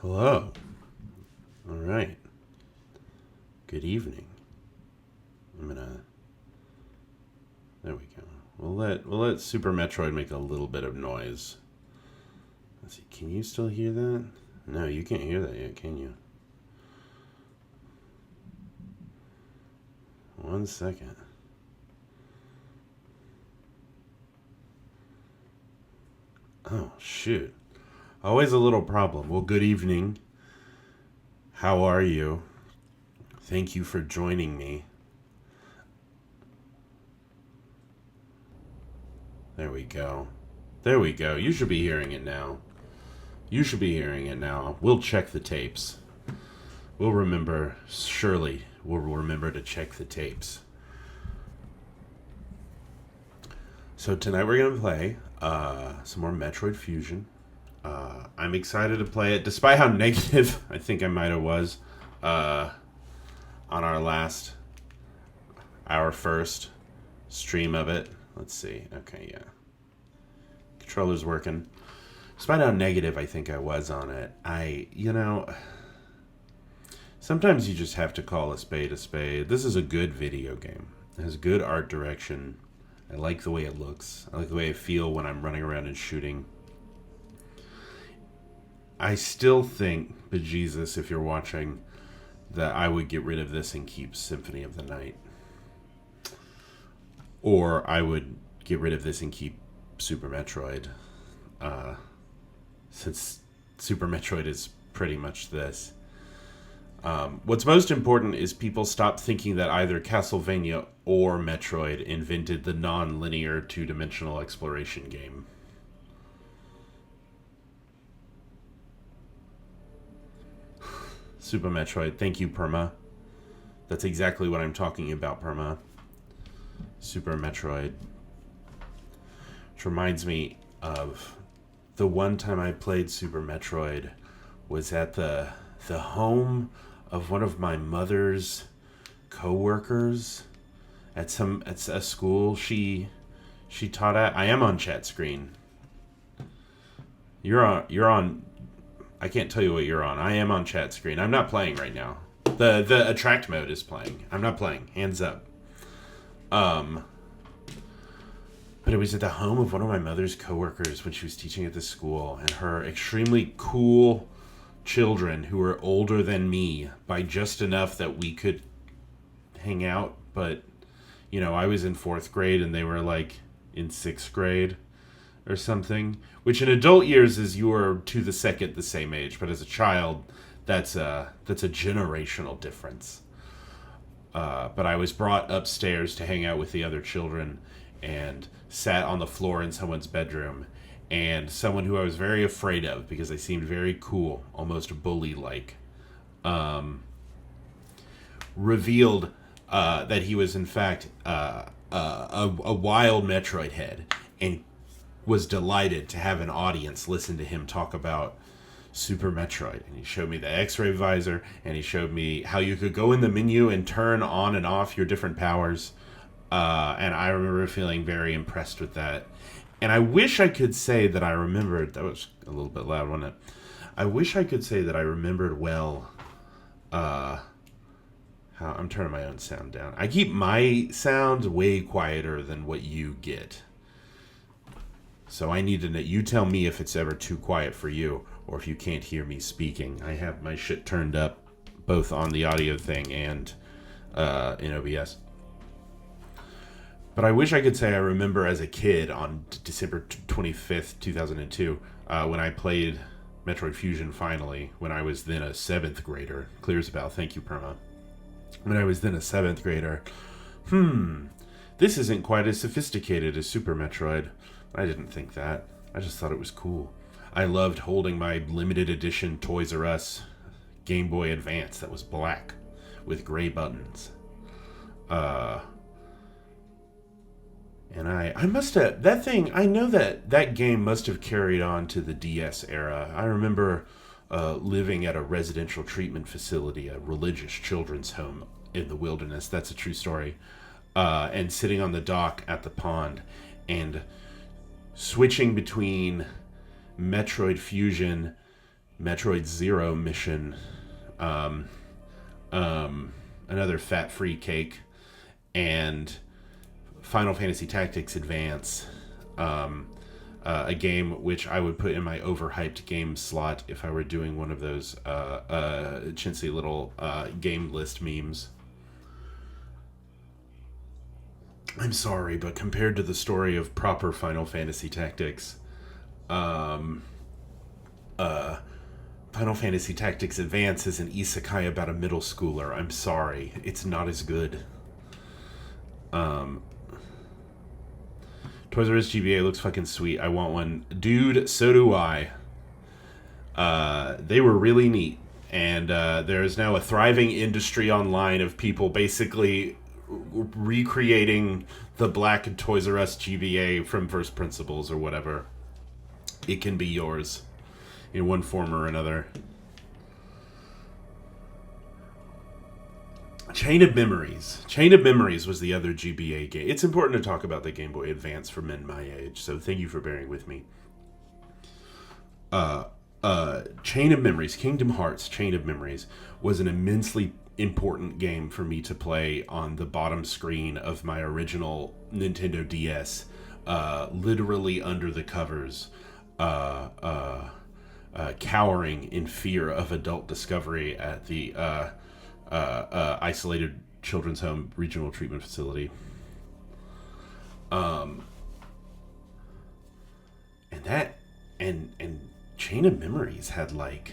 Hello. All right. Good evening. There we go. We'll let Super Metroid make a little bit of noise. Let's see. Can you still hear that? No, you can't hear that yet, can you? 1 second. Oh, shoot. Always a little problem. Well, good evening. How are you? Thank you for joining me. There we go. There we go. You should be hearing it now. You should be hearing it now. We'll check the tapes. We'll remember, surely we'll remember to check the tapes. So tonight we're going to play some more Metroid Fusion. I'm excited to play it, despite how negative I think I might have was on our first stream of it. Let's see. Okay, yeah. Controller's working. Despite how negative I think I was on it, sometimes you just have to call a spade a spade. This is a good video game. It has good art direction. I like the way it looks. I like the way I feel when I'm running around and shooting. I still think, bejesus, if you're watching, that I would get rid of this and keep Symphony of the Night. Or I would get rid of this and keep Super Metroid. Since Super Metroid is pretty much this. What's most important is people stop thinking that either Castlevania or Metroid invented the non-linear two-dimensional exploration game. Super Metroid, thank you, Perma. That's exactly what I'm talking about, Perma. Super Metroid. Which reminds me of the one time I played Super Metroid was at the home of one of my mother's co-workers at a school she taught at. I am on chat screen. You're on I can't tell you what you're on. I am on chat screen. I'm not playing right now. The attract mode is playing. I'm not playing. Hands up. But it was at the home of one of my mother's coworkers when she was teaching at this school, and her extremely cool children who were older than me by just enough that we could hang out. But, I was in 4th grade and they were like in 6th grade or something, which in adult years is you are to the second the same age, but as a child, that's a generational difference. But I was brought upstairs to hang out with the other children and sat on the floor in someone's bedroom, and someone who I was very afraid of because they seemed very cool, almost bully-like, revealed that he was in fact a wild Metroid head, and was delighted to have an audience listen to him talk about Super Metroid. And he showed me the X-ray visor, and he showed me how you could go in the menu and turn on and off your different powers. And I remember feeling very impressed with that. And I wish I could say that I remembered... That was a little bit loud, wasn't it? I wish I could say that I remembered well... how I'm turning my own sound down. I keep my sound way quieter than what you get. So I need to know, you tell me if it's ever too quiet for you, or if you can't hear me speaking. I have my shit turned up, both on the audio thing and in OBS. But I wish I could say I remember as a kid on December 25th, 2002, when I played Metroid Fusion finally, when I was then a 7th grader. Clears about, thank you, Perma. When I was then a 7th grader, this isn't quite as sophisticated as Super Metroid. I didn't think that. I just thought it was cool. I loved holding my limited edition Toys R Us Game Boy Advance that was black with gray buttons. And I must have, that thing, I know that game must have carried on to the DS era. I remember living at a residential treatment facility, a religious children's home in the wilderness. That's a true story. And sitting on the dock at the pond and switching between Metroid Fusion, Metroid Zero Mission, another fat-free cake, and Final Fantasy Tactics Advance, a game which I would put in my overhyped game slot if I were doing one of those chintzy little game list memes. I'm sorry, but compared to the story of proper Final Fantasy Tactics, Final Fantasy Tactics Advance is an isekai about a middle schooler. I'm sorry. It's not as good. Toys R Us GBA looks fucking sweet. I want one. Dude, so do I. They were really neat. And there is now a thriving industry online of people basically recreating the black Toys R Us GBA from first principles or whatever. It can be yours in one form or another. Chain of Memories. Chain of Memories was the other GBA game. It's important to talk about the Game Boy Advance for men my age, so thank you for bearing with me. Chain of Memories, Kingdom Hearts Chain of Memories, was an immensely important game for me to play on the bottom screen of my original Nintendo DS, literally under the covers, cowering in fear of adult discovery at the isolated children's home regional treatment facility. And Chain of Memories had like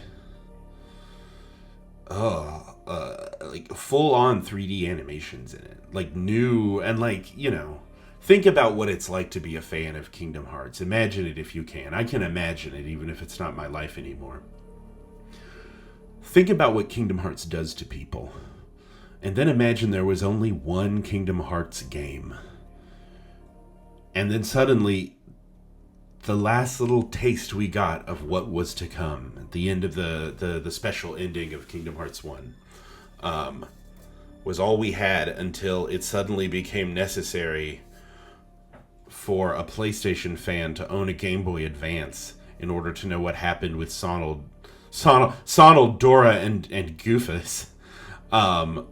full on 3D animations in it, like new, and like, you know, think about what it's like to be a fan of Kingdom Hearts. Imagine it if you can. I can imagine it even if it's not my life anymore. Think about what Kingdom Hearts does to people. And then imagine there was only one Kingdom Hearts game. And then suddenly, the last little taste we got of what was to come at the end of the special ending of Kingdom Hearts 1 was all we had until it suddenly became necessary for a PlayStation fan to own a Game Boy Advance in order to know what happened with Sonal, Dora, and Goofus. And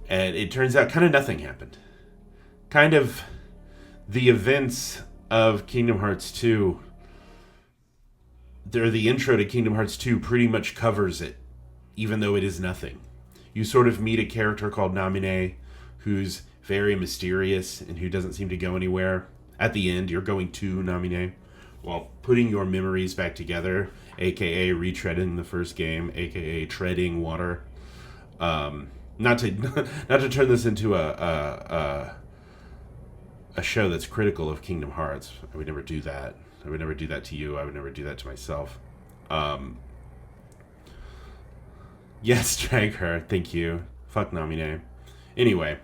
it turns out kind of nothing happened. Kind of the events of Kingdom Hearts 2, the intro to Kingdom Hearts 2 pretty much covers it, even though it is nothing. You sort of meet a character called Namine, who's very mysterious and who doesn't seem to go anywhere. At the end, you're going to Namine while putting your memories back together, aka retreading the first game, aka treading water. Not to turn this into a show that's critical of Kingdom Hearts. I would never do that. I would never do that to you. I would never do that to myself. Yes, drag her. Thank you. Fuck Namine. Anyway,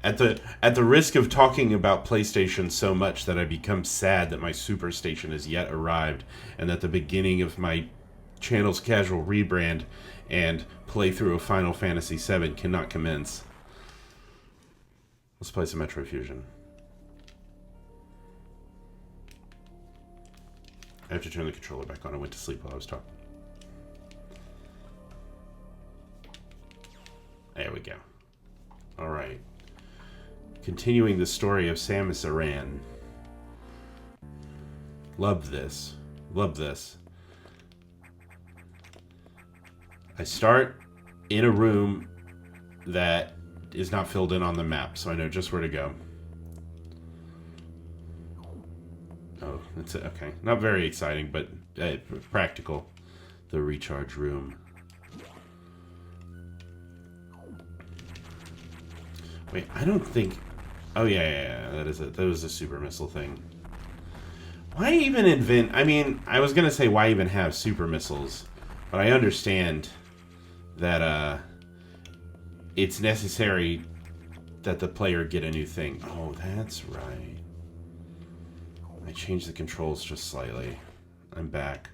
at the risk of talking about PlayStation so much that I become sad that my Superstation has yet arrived, and that the beginning of my channel's casual rebrand and playthrough of Final Fantasy VII cannot commence. Let's play some Metroid Fusion. I have to turn the controller back on. I went to sleep while I was talking. There we go. Alright. Continuing the story of Samus Aran. Love this. Love this. I start in a room that is not filled in on the map, so I know just where to go. Oh, that's it. Okay. Not very exciting, but practical. The recharge room. Wait, I don't think... Oh, yeah. That was a super missile thing. Why even invent... I mean, I was going to say why even have super missiles, but I understand that it's necessary that the player get a new thing. Oh, that's right. I changed the controls just slightly. I'm back.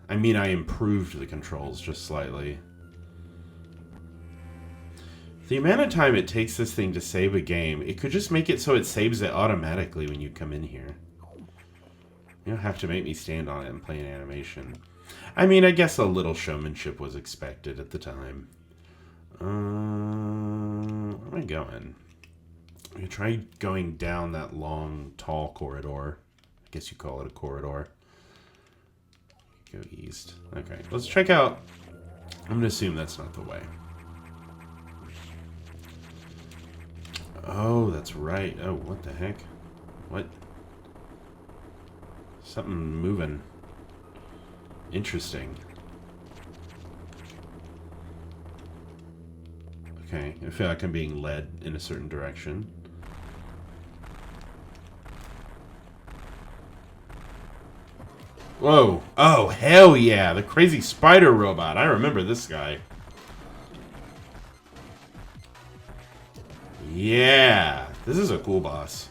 I mean, I improved the controls just slightly. The amount of time it takes this thing to save a game, it could just make it so it saves it automatically when you come in here. You don't have to make me stand on it and play an animation. I mean, I guess a little showmanship was expected at the time. Where am I going? I'm going to try going down that long, tall corridor. I guess you call it a corridor. Go east. Okay, let's check out... I'm going to assume that's not the way. Oh, that's right. Oh, what the heck? What? Something moving. Interesting. Okay, I feel like I'm being led in a certain direction. Whoa. Oh, hell yeah. The crazy spider robot. I remember this guy. Yeah. This is a cool boss.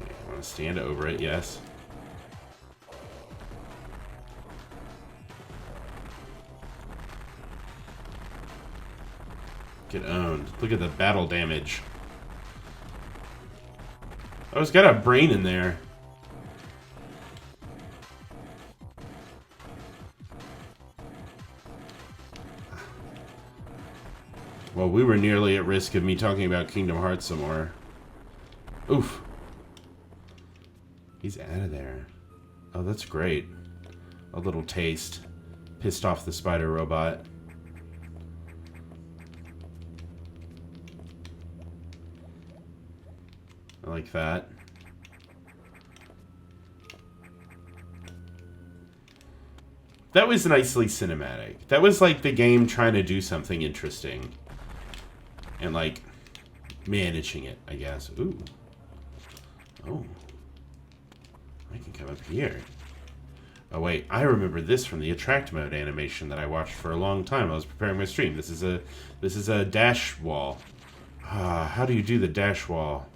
I want to stand over it, yes. Get owned. Look at the battle damage. Oh, it's got a brain in there. Well, we were nearly at risk of me talking about Kingdom Hearts some more. Oof. He's out of there. Oh, that's great. A little taste. Pissed off the spider robot. I like that. That was nicely cinematic. That was like the game trying to do something interesting. And like, managing it, I guess. Ooh. Oh. I can come up here. Oh wait, I remember this from the attract mode animation that I watched for a long time. I was preparing my stream. This is a dash wall. How do you do the dash wall?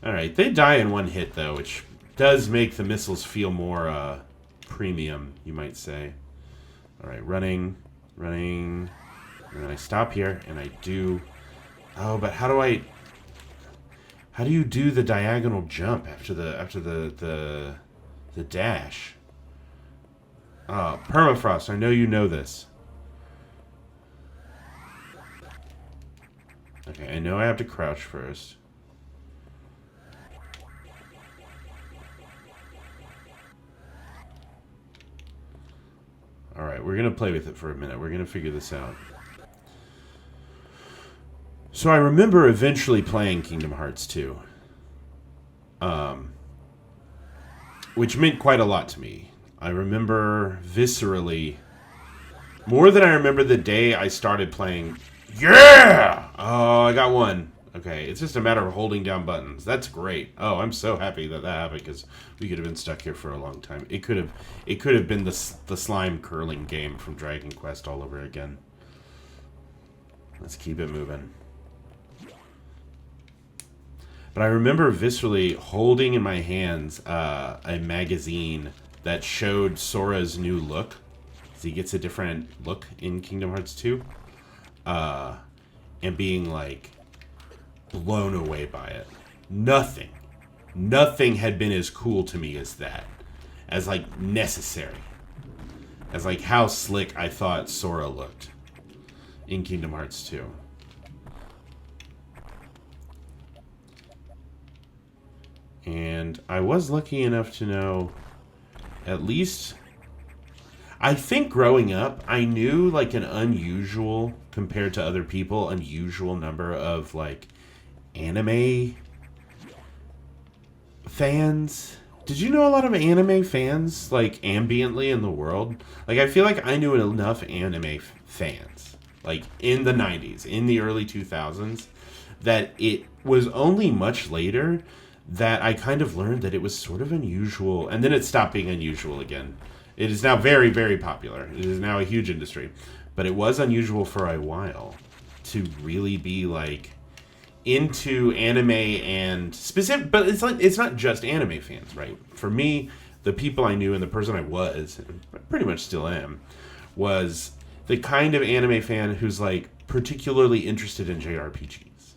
Alright, they die in one hit though, which does make the missiles feel more premium, you might say. Alright, running. And then I stop here and I do... Oh, but how do you do the diagonal jump after the dash? Oh, Permafrost, I know you know this. Okay, I know I have to crouch first. Alright, we're going to play with it for a minute. We're going to figure this out. So I remember eventually playing Kingdom Hearts 2. Which meant quite a lot to me. I remember viscerally, more than I remember the day I started playing. Yeah! Oh, I got one. Okay, it's just a matter of holding down buttons. That's great. Oh, I'm so happy that happened, because we could have been stuck here for a long time. It could have been the slime curling game from Dragon Quest all over again. Let's keep it moving. But I remember viscerally holding in my hands a magazine that showed Sora's new look. So he gets a different look in Kingdom Hearts 2. And being like blown away by it. Nothing had been as cool to me as that. As like necessary. As like how slick I thought Sora looked in Kingdom Hearts 2. And I was lucky enough to know, at least, I think growing up, I knew like an unusual, compared to other people, unusual number of like anime fans. Did you know a lot of anime fans, like ambiently in the world? Like I feel like I knew enough anime fans, like in the 90s, in the early 2000s, that it was only much later that I kind of learned that it was sort of unusual, and then it stopped being unusual again. It is now very, very popular. It is now a huge industry, but it was unusual for a while to really be like into anime and specific. But it's not just anime fans, right? For me, the people I knew and the person I was, and pretty much still am, was the kind of anime fan who's like particularly interested in JRPGs.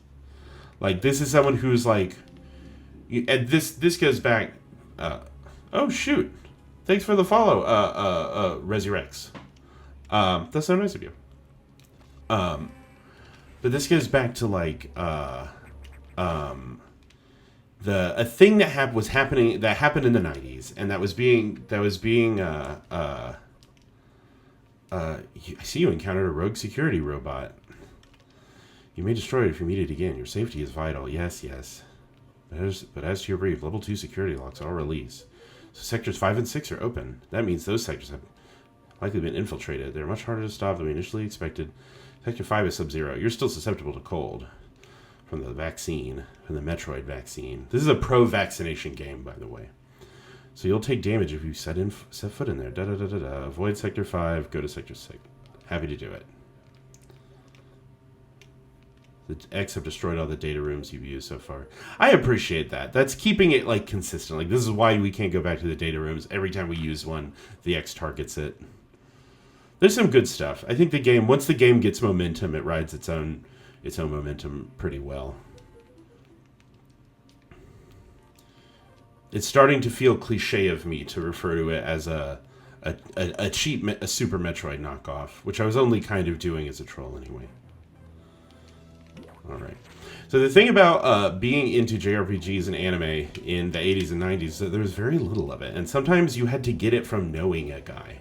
Like, this is someone who's like, and this goes back. Oh shoot! Thanks for the follow, Resurrex. That's so nice of you. But this goes back to like a thing that happened in the '90s, and I see you encountered a rogue security robot. You may destroy it if you meet it again. Your safety is vital. Yes. But as to your brief, level 2 security locks are released. So sectors 5 and 6 are open. That means those sectors have likely been infiltrated. They're much harder to stop than we initially expected. Sector 5 is sub-zero. You're still susceptible to cold. From the Metroid vaccine. This is a pro-vaccination game, by the way. So you'll take damage if you set foot in there. Avoid Sector 5, go to Sector 6. Happy to do it. The X have destroyed all the data rooms you've used so far. I appreciate that. That's keeping it like consistent. Like, this is why we can't go back to the data rooms. Every time we use one, the X targets it. There's some good stuff. I think once the game gets momentum, it rides its own momentum pretty well. It's starting to feel cliche of me to refer to it as a cheap Super Metroid knockoff, which I was only kind of doing as a troll anyway. All right. So the thing about being into JRPGs and anime in the 80s and 90s is that there was very little of it, and sometimes you had to get it from knowing a guy.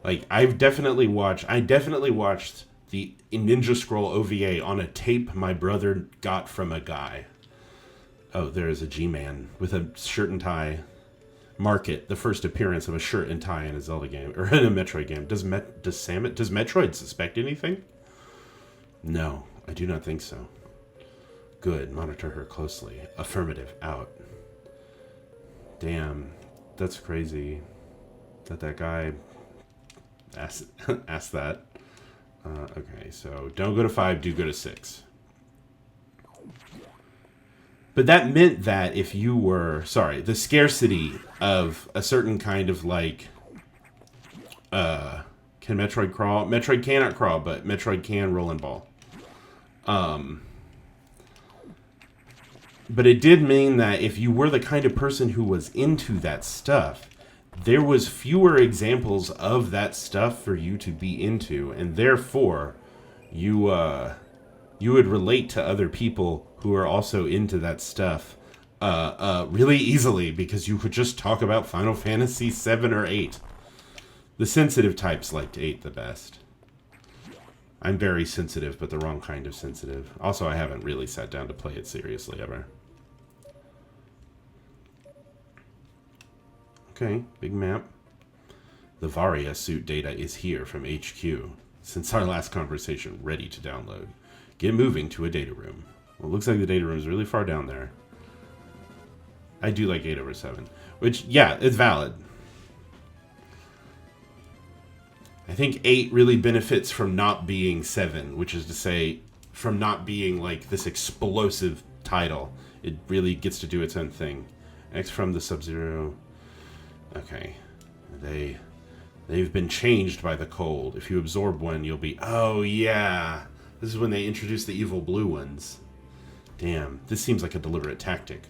Like, I definitely watched the Ninja Scroll OVA on a tape my brother got from a guy. Oh, there is a G-Man with a shirt and tie. Mark it, the first appearance of a shirt and tie in a Zelda game, or in a Metroid game. Does Metroid suspect anything? No, I do not think so. Good, monitor her closely. Affirmative, out. Damn, that's crazy. That guy asked that. Okay, so don't go to 5, do go to 6. But that meant that if you were... Sorry, the scarcity of a certain kind of, like... can Metroid crawl? Metroid cannot crawl, but Metroid can roll and ball. But it did mean that if you were the kind of person who was into that stuff, there was fewer examples of that stuff for you to be into, and therefore you would relate to other people who are also into that stuff really easily, because you could just talk about Final Fantasy 7 or 8. The sensitive types liked 8 the best. I'm very sensitive, but the wrong kind of sensitive. Also, I haven't really sat down to play it seriously ever. Okay, big map. The Varia suit data is here from HQ. Since our last conversation, ready to download. Get moving to a data room. Well, it looks like the data room is really far down there. I do like 8/7. Which, yeah, it's valid. I think 8 really benefits from not being 7, which is to say, from not being like this explosive title. It really gets to do its own thing. X from the Sub-Zero. Okay. They've been changed by the cold. If you absorb one, you'll be... Oh, yeah. This is when they introduced the evil blue ones. Damn, this seems like a deliberate tactic.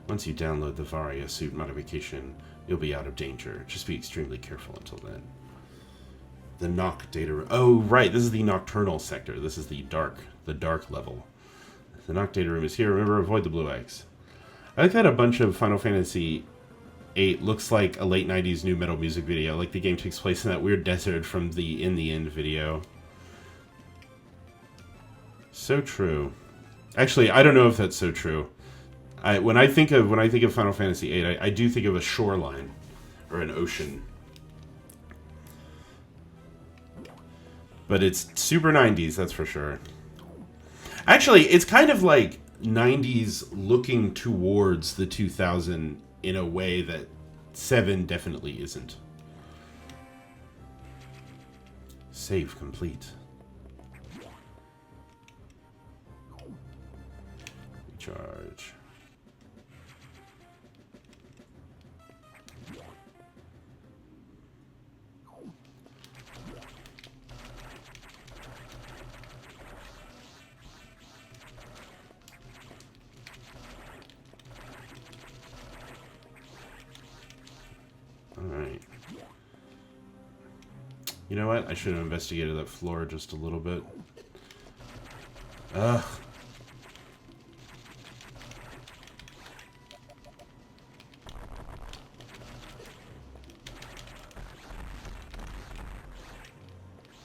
Once you download the Varia suit modification, you'll be out of danger. Just be extremely careful until then. The Noct data room. Oh, right, this is the nocturnal sector. This is the dark level. The Noct data room is here. Remember, avoid the blue X. I like that a bunch of Final Fantasy 8 looks like a late 90s new metal music video. Like the game takes place in that weird desert from the In the End video. So true. Actually, I don't know if that's so true. When I think of Final Fantasy 8, I do think of a shoreline or an ocean. But it's super 90s, that's for sure. Actually, it's kind of like 90s looking towards the 2000 in a way that 7 definitely isn't. Save complete. Recharge. Alright. You know what? I should have investigated that floor just a little bit. Ugh.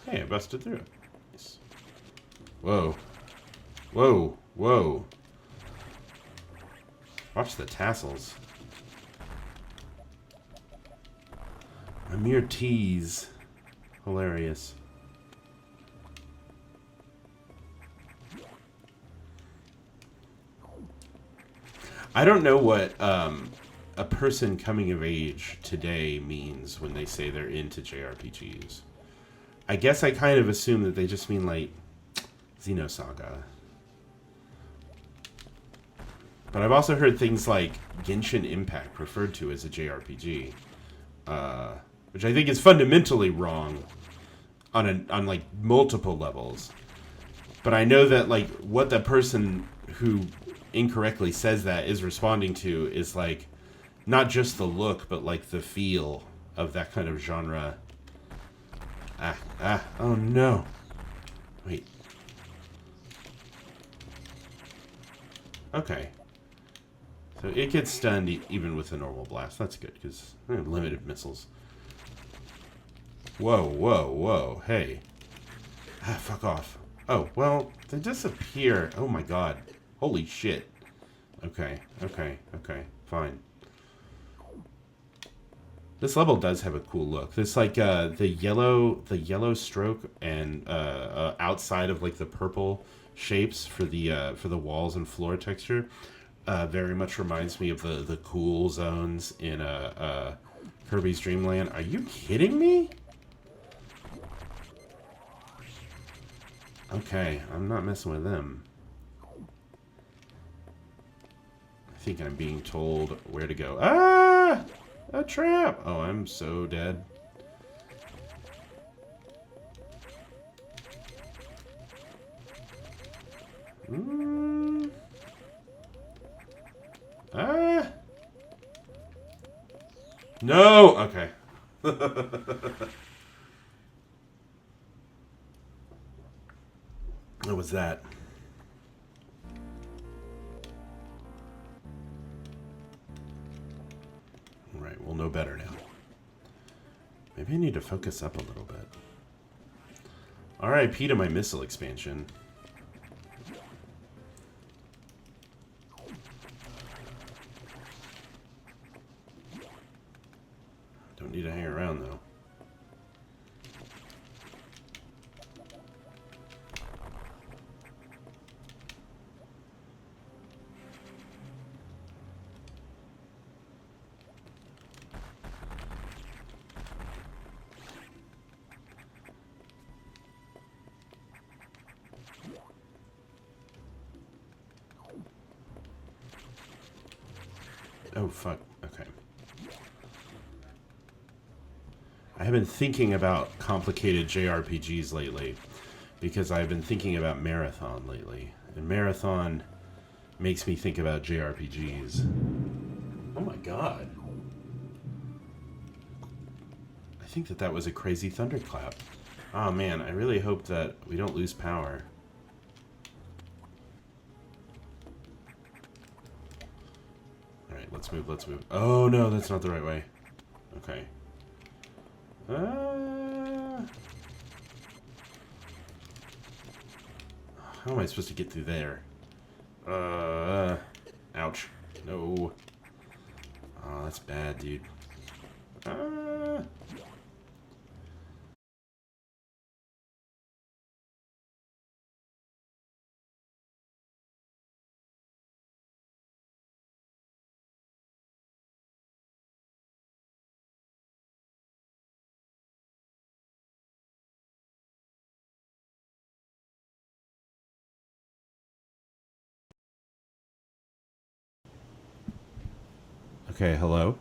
Hey, I busted through it. Nice. Whoa. Whoa. Whoa. Watch the tassels. A mere tease. Hilarious. I don't know what a person coming of age today means when they say they're into JRPGs. I guess I kind of assume that they just mean like Xenosaga. But I've also heard things like Genshin Impact referred to as a JRPG, which I think is fundamentally wrong on like multiple levels. But I know that like what the person who incorrectly says that is responding to is like not just the look, but like the feel of that kind of genre. Oh no. Wait. Okay. So it gets stunned even with a normal blast. That's good, because limited missiles. Whoa, whoa, whoa. Hey. Fuck off. Oh, well, they disappear. Oh my god. Holy shit. Okay, okay, okay. Fine. This level does have a cool look. This like the yellow stroke and outside of like the purple shapes for the walls and floor texture very much reminds me of the cool zones in Kirby's Dream Land. Are you kidding me? Okay, I'm not messing with them. I think I'm being told where to go. Ah! A trap! Oh, I'm so dead. Ah! No! Okay. What was that? Right, we'll know better now. Maybe I need to focus up a little bit. RIP to my missile expansion. Don't need to hang around, though. Oh, fuck. Okay. I have been thinking about complicated JRPGs lately because I've been thinking about Marathon lately. And Marathon makes me think about JRPGs. Oh my god. I think that was a crazy thunderclap. Oh man, I really hope that we don't lose power. Alright, let's move, let's move. Oh no, that's not the right way. Okay. How am I supposed to get through there? Ouch. No. Oh, that's bad, dude. Okay, hello.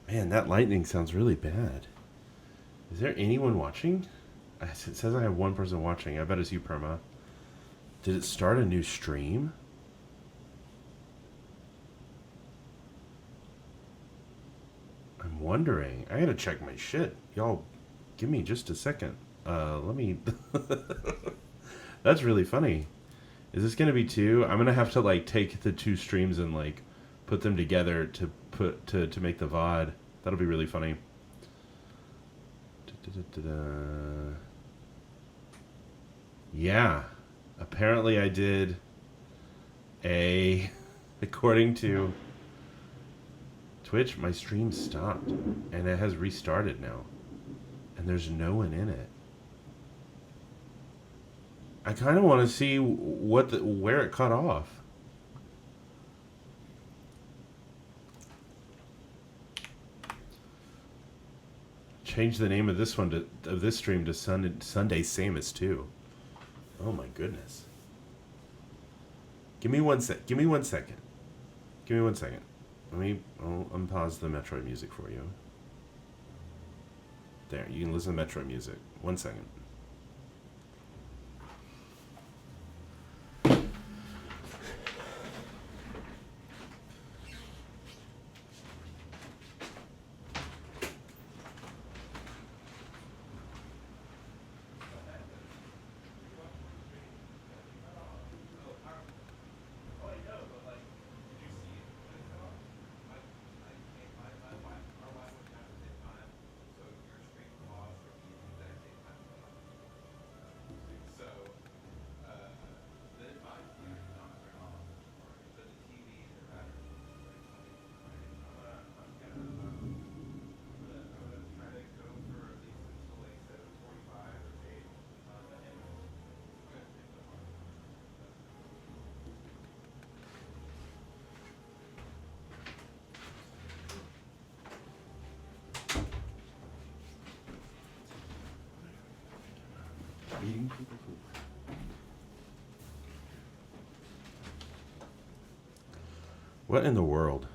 Man, that lightning sounds really bad. Is there anyone watching? It says I have one person watching. I bet it's you, Perma. Did it start a new stream? I'm wondering. I gotta check my shit. Y'all, give me just a second. Let me... That's really funny. Is this gonna be two? I'm gonna have to, like, take the two streams and, like, put them together to make the VOD. That'll be really funny. Yeah. Apparently I did according to Twitch, my stream stopped and it has restarted now. And there's no one in it. I kind of want to see where it cut off. Change the name of this one of this stream to Sunday Samus 2. Oh my goodness. Give me one second. Give me one second. I'll unpause the Metroid music for you. There, you can listen to Metroid music. 1 second. Eating people food. What in the world?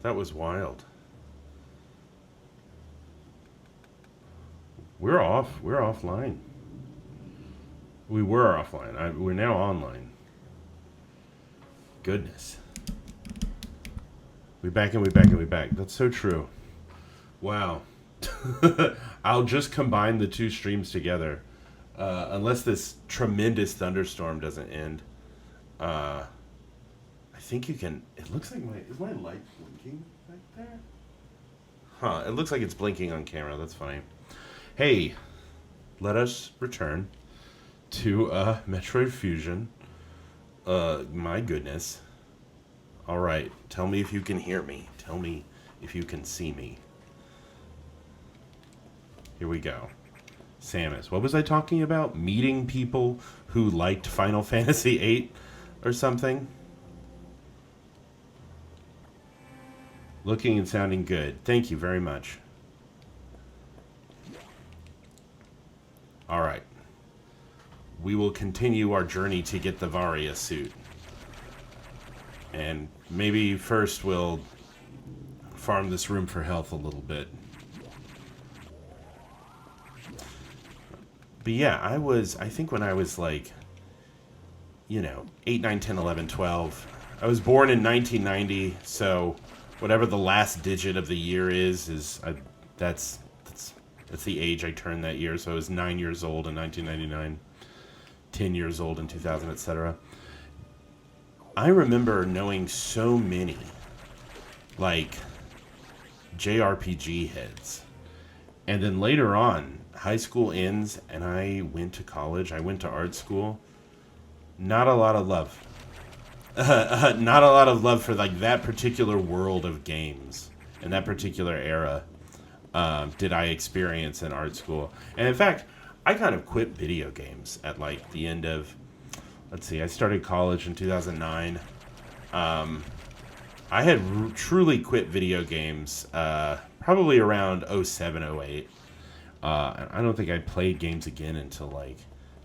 That was wild. We're offline. We were offline. We're now online. Goodness. We back. That's so true. Wow. I'll just combine the two streams together. Unless this tremendous thunderstorm doesn't end. I think you can... It looks like is my light blinking back there? Huh, it looks like it's blinking on camera. That's funny. Hey, let us return to Metroid Fusion. My goodness. Alright, tell me if you can hear me. Tell me if you can see me. Here we go. Samus. What was I talking about? Meeting people who liked Final Fantasy VIII or something? Looking and sounding good. Thank you very much. Alright. We will continue our journey to get the Varia suit. And maybe first we'll farm this room for health a little bit. But yeah, I think when I was like, 8, 9, 10, 11, 12, I was born in 1990, so whatever the last digit of the year is that's the age I turned that year. So I was 9 years old in 1999, 10 years old in 2000, etc. I remember knowing so many, like, JRPG heads. And then later on, high school ends, and I went to college. I went to art school. Not a lot of love. Not a lot of love for, like, that particular world of games and that particular era did I experience in art school. And in fact, I kind of quit video games at, like, the end of... Let's see, I started college in 2009. I had truly quit video games probably around 07, 08. I don't think I played games again until like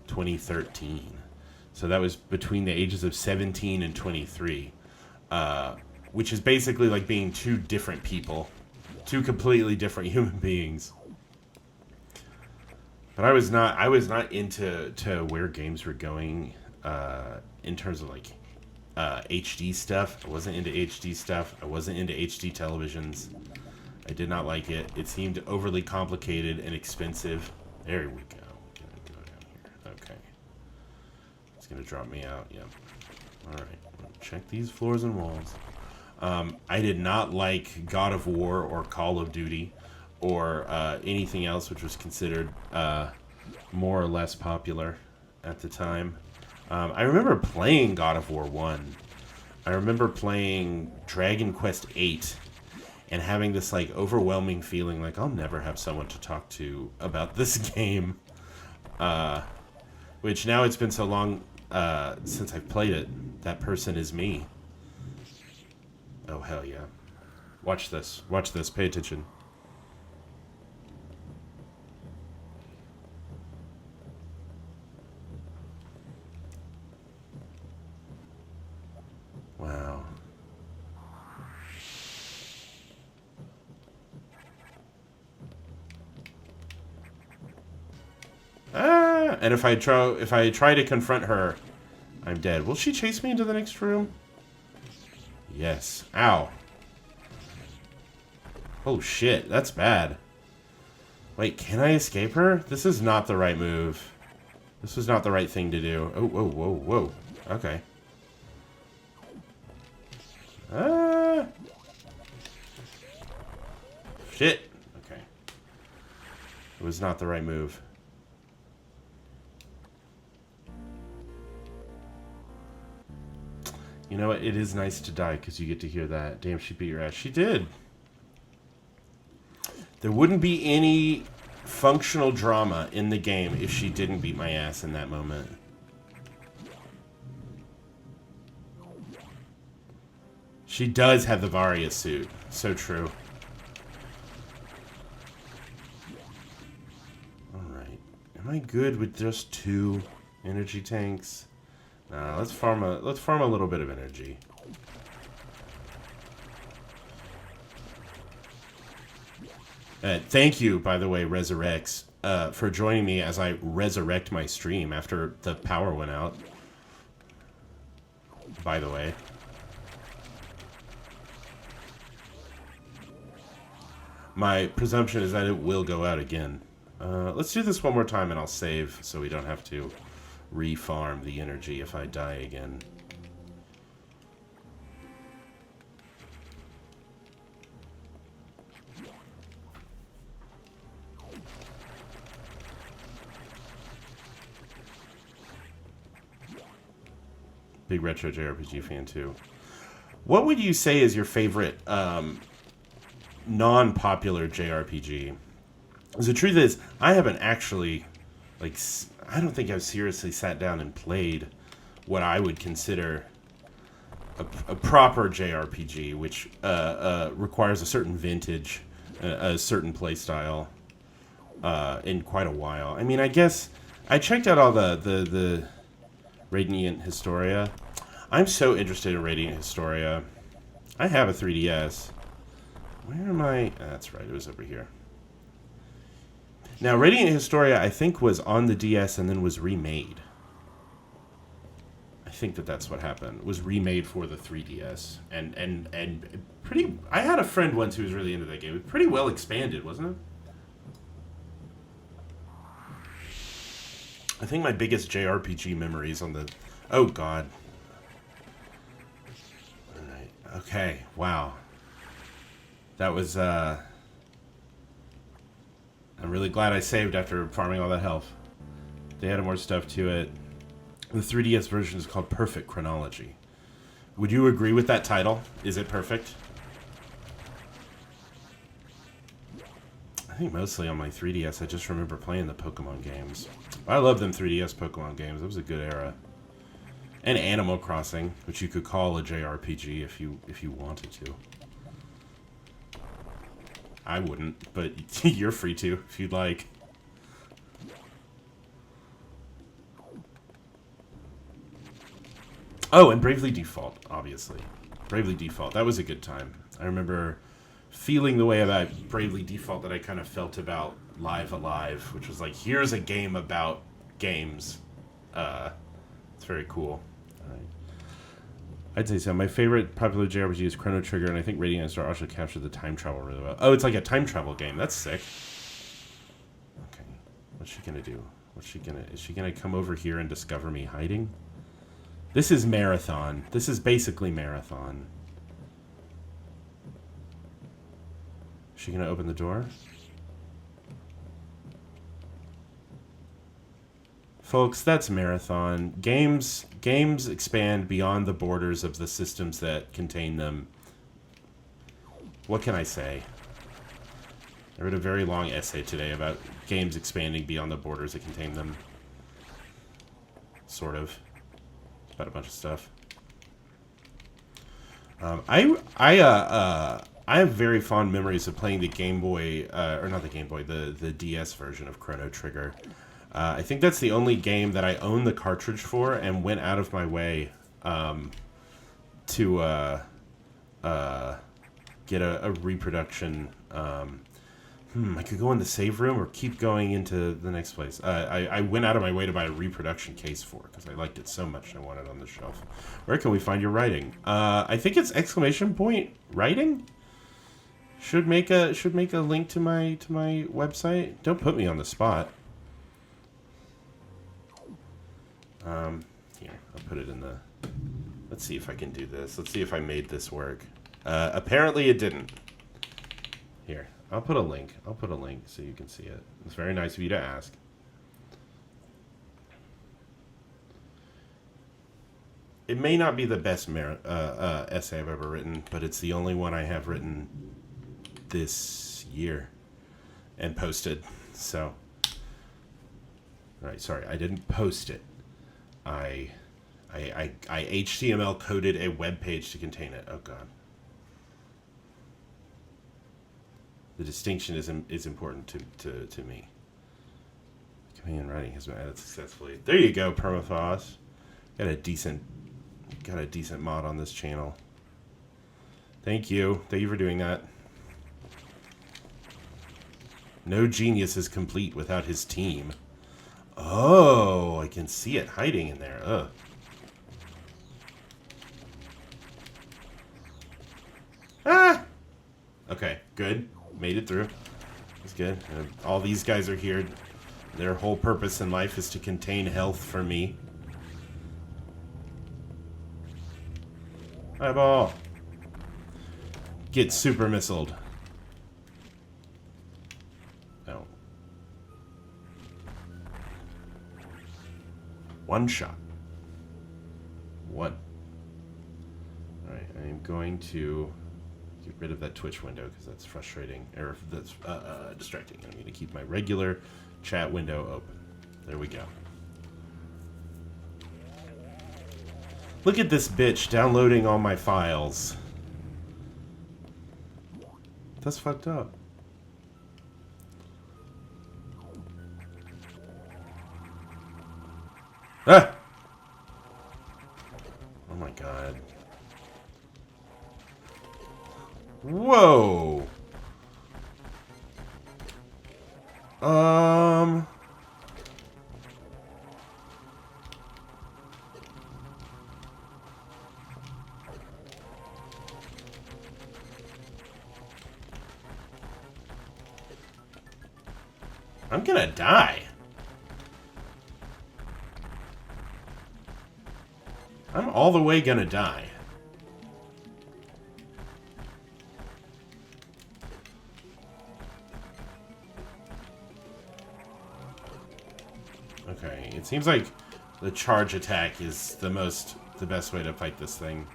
2013. So that was between the ages of 17 and 23, which is basically like being two different people, two completely different human beings. But I was not into where games were going in terms of like HD stuff. I wasn't into HD stuff. I wasn't into HD televisions. I did not like it. It seemed overly complicated and expensive. There we go. Gonna go down here. Okay. It's gonna drop me out. Yep. Alright. Check these floors and walls. I did not like God of War or Call of Duty or anything else which was considered more or less popular at the time. I remember playing God of War 1. I remember playing Dragon Quest 8 and having this like overwhelming feeling like I'll never have someone to talk to about this game. Which now it's been so long since I've played it, that person is me. Oh, hell yeah. Watch this. Watch this. Pay attention. Wow. Ah! And if I try to confront her, I'm dead. Will she chase me into the next room? Yes. Ow. Oh shit, that's bad. Wait, can I escape her? This is not the right move. This was not the right thing to do. Oh, whoa, whoa, whoa. Okay. Ah! Shit. Okay. It was not the right move. You know what? It is nice to die because you get to hear that. Damn, she beat your ass. She did. There wouldn't be any functional drama in the game if she didn't beat my ass in that moment. She does have the Varia suit. So true. Alright. Am I good with just 2 energy tanks? Nah, let's farm a little bit of energy. Thank you, by the way, Resurrects, for joining me as I resurrect my stream after the power went out. By the way. My presumption is that it will go out again. Let's do this one more time and I'll save so we don't have to refarm the energy if I die again. Big retro JRPG fan too. What would you say is your favorite non-popular JRPG? Because the truth is, I haven't actually, like, I don't think I've seriously sat down and played what I would consider a proper JRPG, which requires a certain vintage, a certain playstyle, in quite a while. I mean, I guess I checked out all the Radiant Historia. I'm so interested in Radiant Historia. I have a 3DS. Where am I? That's right, it was over here. Now, Radiant Historia, I think, was on the DS and then was remade. I think that's what happened. It was remade for the 3DS. And pretty... I had a friend once who was really into that game. It was pretty well expanded, wasn't it? I think my biggest JRPG memories on the... Oh, God. Alright. Okay. Wow. That was, I'm really glad I saved after farming all that health. They added more stuff to it. The 3DS version is called Perfect Chronology. Would you agree with that title? Is it perfect? I think mostly on my 3DS, I just remember playing the Pokemon games. I love them 3DS Pokemon games. It was a good era. And Animal Crossing, which you could call a JRPG if you wanted to. I wouldn't, but you're free to if you'd like. Oh, and Bravely Default, obviously. Bravely Default, that was a good time. I remember feeling the way about Bravely Default that I kind of felt about Live Alive, which was like, here's a game about games. It's very cool. I'd say so. My favorite popular JRPG is Chrono Trigger, and I think Radiant Star also captured the time travel really well. Oh, it's like a time travel game. That's sick. Okay, what's she gonna do? Is she gonna come over here and discover me hiding? This is Marathon. This is basically Marathon. Is she gonna open the door? Folks, that's Marathon. Games expand beyond the borders of the systems that contain them. What can I say? I read a very long essay today about games expanding beyond the borders that contain them. Sort of. About a bunch of stuff. I have very fond memories of playing the Game Boy, or not the Game Boy, the DS version of Chrono Trigger. I think that's the only game that I own the cartridge for and went out of my way to get a reproduction. I could go in the save room or keep going into the next place. I went out of my way to buy a reproduction case for it because I liked it so much I wanted it on the shelf. Where can we find your writing? I think it's exclamation point writing. Should make a link to my website. Don't put me on the spot. Here, I'll put it in the... Let's see if I can do this. Let's see if I made this work. Apparently it didn't. Here, I'll put a link. I'll put a link so you can see it. It's very nice of you to ask. It may not be the best essay I've ever written, but it's the only one I have written this year and posted. So, all right, sorry, I didn't post it. I HTML coded a web page to contain it. Oh God. The distinction is important to me. Command writing has been added successfully. There you go, Permafrost. Got a decent mod on this channel. Thank you. Thank you for doing that. No genius is complete without his team. Oh, I can see it hiding in there. Ugh. Ah! Okay, good. Made it through. That's good. All these guys are here. Their whole purpose in life is to contain health for me. Eyeball. Get super missiled. Oh. One shot. One. Alright, I am going to get rid of that Twitch window because that's frustrating, or that's distracting. I'm going to keep my regular chat window open. There we go. Look at this bitch downloading all my files. That's fucked up. Ah! Oh my God. Whoa! I'm gonna die. I'm all the way gonna die. Okay, it seems like the charge attack is the best way to fight this thing.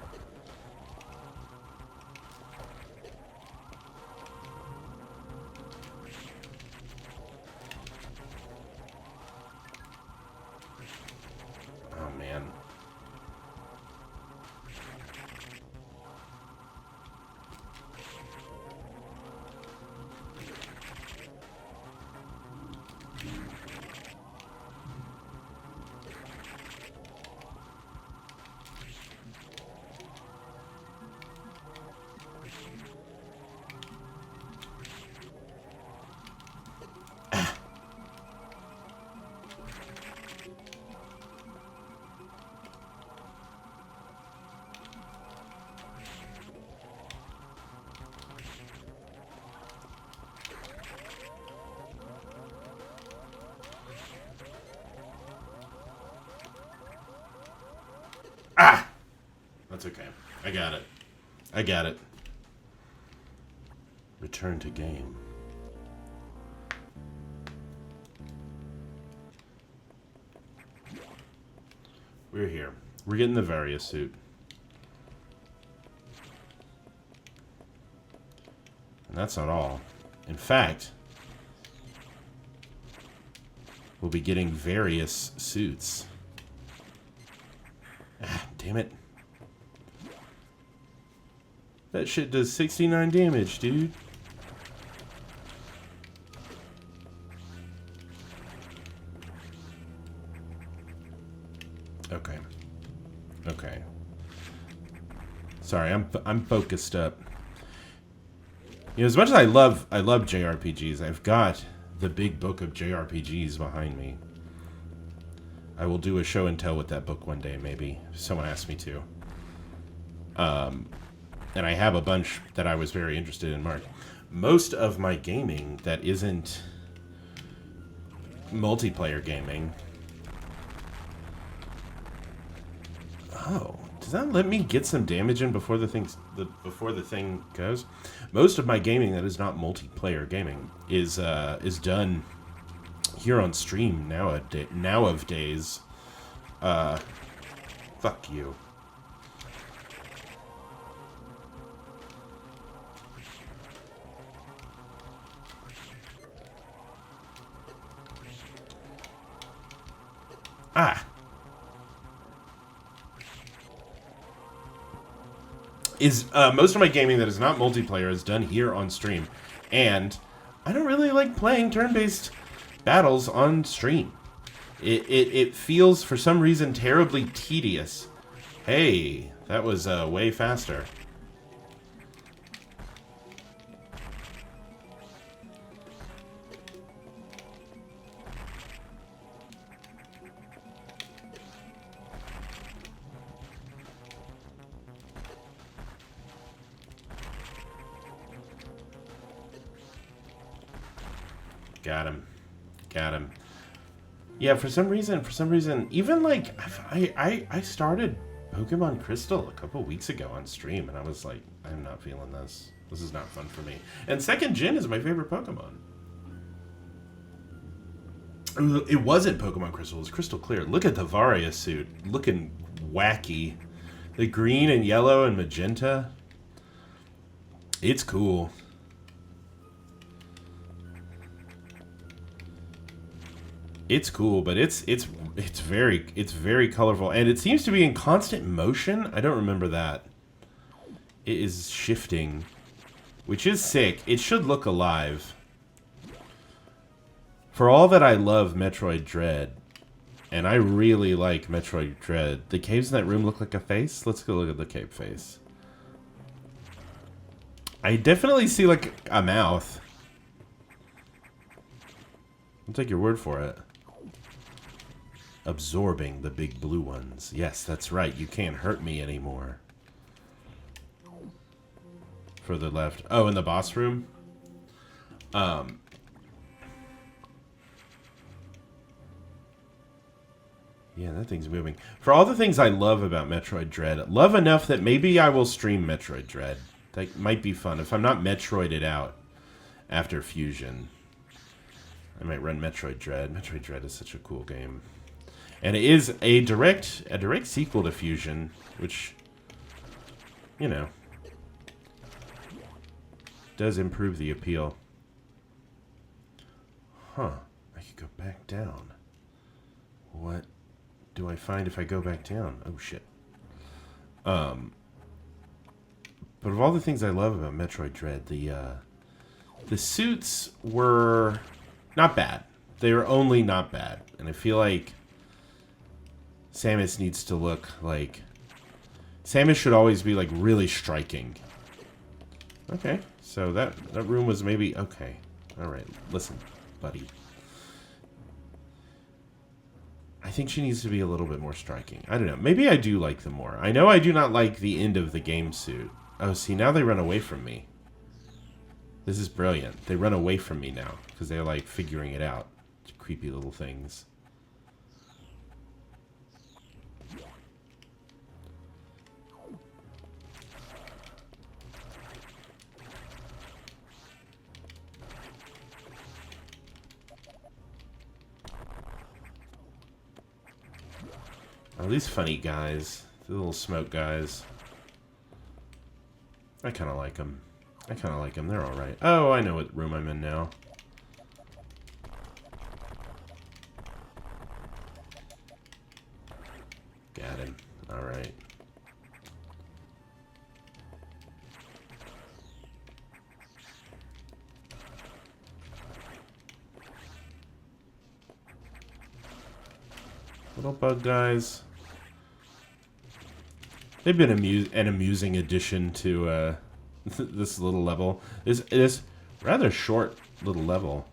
Oh man. That's okay. I got it. I got it. Return to game. We're here. We're getting the Various suit. And that's not all. In fact, we'll be getting various suits. Ah, damn it. That shit does 69 damage, dude. Okay. Okay. Sorry, I'm focused up. You know, as much as I love JRPGs, I've got the big book of JRPGs behind me. I will do a show and tell with that book one day, maybe, if someone asks me to. And I have a bunch that I was very interested in marked. Most of my gaming that isn't multiplayer gaming... Oh, does that let me get some damage in before the thing goes? Most of my gaming that is not multiplayer gaming is done here on stream nowadays. Fuck you. Ah. Most of my gaming that is not multiplayer is done here on stream. And I don't really like playing turn-based battles on stream. It feels, for some reason, terribly tedious. Hey, that was way faster. Got him. Got him. Yeah, for some reason, even like, I started Pokemon Crystal a couple weeks ago on stream, and I was like, I'm not feeling this. This is not fun for me. And second gen is my favorite Pokemon. It wasn't Pokemon Crystal, it was Crystal Clear. Look at the Varia suit. Looking wacky. The green and yellow and magenta. It's cool. It's cool, but it's very colorful, and it seems to be in constant motion. I don't remember that. It is shifting, which is sick. It should look alive. For all that I love Metroid Dread, and I really like Metroid Dread, the caves in that room look like a face. Let's go look at the cave face. I definitely see like a mouth. I'll take your word for it. Absorbing the big blue ones. Yes, that's right. You can't hurt me anymore. Further left. Oh, in the boss room? Yeah, that thing's moving. For all the things I love about Metroid Dread, love enough that maybe I will stream Metroid Dread. That might be fun. If I'm not Metroided out after Fusion, I might run Metroid Dread. Metroid Dread is such a cool game. And it is a direct sequel to Fusion, which, you know, does improve the appeal. Huh. I could go back down. What do I find if I go back down? Oh, shit. But of all the things I love about Metroid Dread, the suits were not bad. They were only not bad. And I feel like Samus needs to look like... Samus should always be, like, really striking. Okay, so that room was maybe... Okay, alright, listen, buddy. I think she needs to be a little bit more striking. I don't know, maybe I do like them more. I know I do not like the end of the game suit. Oh, see, now they run away from me. This is brilliant. They run away from me now, because they're, like, figuring it out. Creepy little things. Oh, these funny guys. The little smoke guys. I kind of like them. They're alright. Oh, I know what room I'm in now. Got him. Alright. Little bug guys. They've been an amusing addition to this little level. It is rather short little level.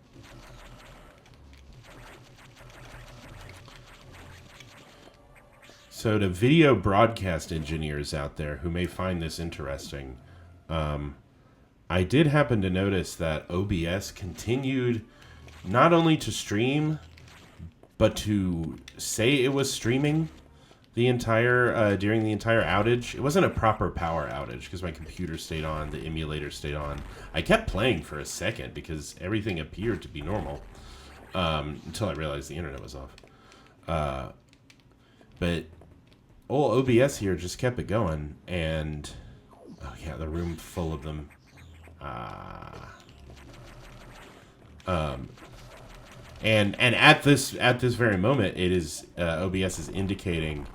So to video broadcast engineers out there who may find this interesting, I did happen to notice that OBS continued not only to stream, but to say it was streaming the entire during the entire outage. It wasn't a proper power outage because my computer stayed on, the emulator stayed on. I kept playing for a second because everything appeared to be normal until I realized the internet was off. But old OBS here just kept it going, and oh yeah, the room full of them. And at this very moment, it is OBS is indicating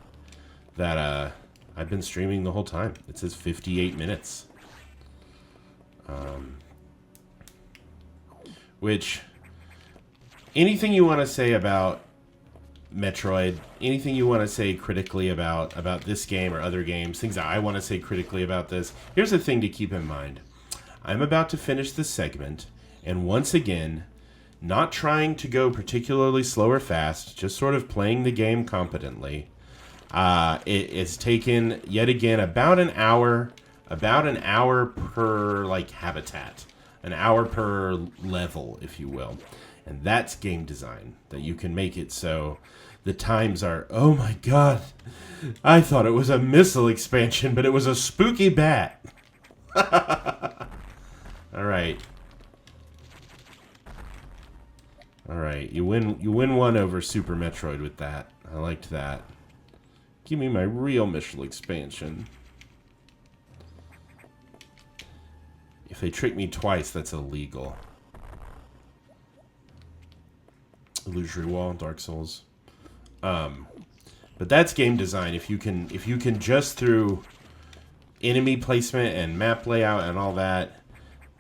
that I've been streaming the whole time. It says 58 minutes. Which, anything you want to say about Metroid, anything you want to say critically about this game or other games, things that I want to say critically about this, here's the thing to keep in mind. I'm about to finish this segment, and once again, not trying to go particularly slow or fast, just sort of playing the game competently. It's taken, yet again, about an hour per, like, habitat. An hour per level, if you will. And that's game design, that you can make it so the times are, oh my god, I thought it was a missile expansion, but it was a spooky bat. Alright. Alright, you win one over Super Metroid with that. I liked that. Give me my real missile expansion. If they trick me twice, that's illegal. Illusory Wall, Dark Souls. But that's game design. If you can just through enemy placement and map layout and all that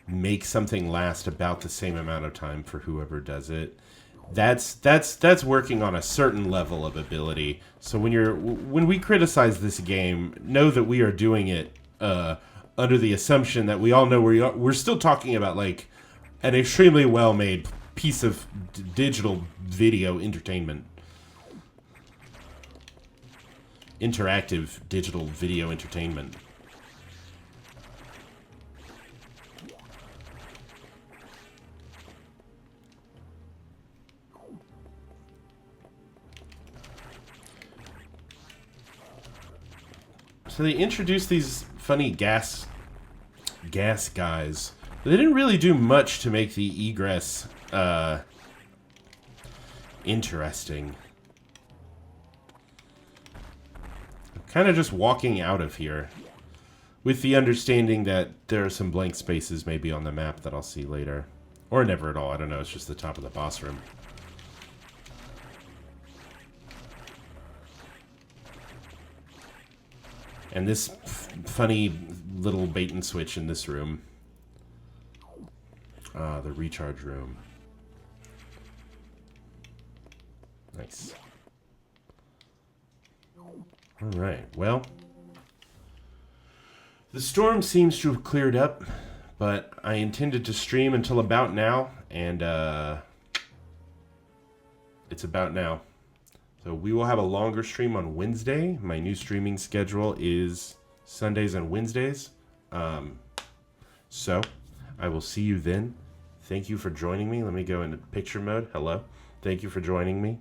make something last about the same amount of time for whoever does it, that's working on a certain level of ability. So when we criticize this game, know that we are doing it under the assumption that we all know we're still talking about like an extremely well made piece of digital video entertainment. Interactive digital video entertainment. So they introduced these funny gas guys. But they didn't really do much to make the egress interesting. I'm kind of just walking out of here with the understanding that there are some blank spaces maybe on the map that I'll see later. Or never at all, I don't know, it's just the top of the boss room. And this funny little bait and switch in this room. The recharge room. Nice. Alright, well. The storm seems to have cleared up, but I intended to stream until about now, and it's about now. So we will have a longer stream on Wednesday. My new streaming schedule is Sundays and Wednesdays. So I will see you then. Thank you for joining me. Let me go into picture mode. Hello. Thank you for joining me.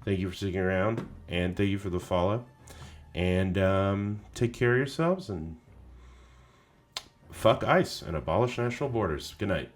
Thank you for sticking around. And thank you for the follow. And take care of yourselves. And fuck ICE and abolish national borders. Good night.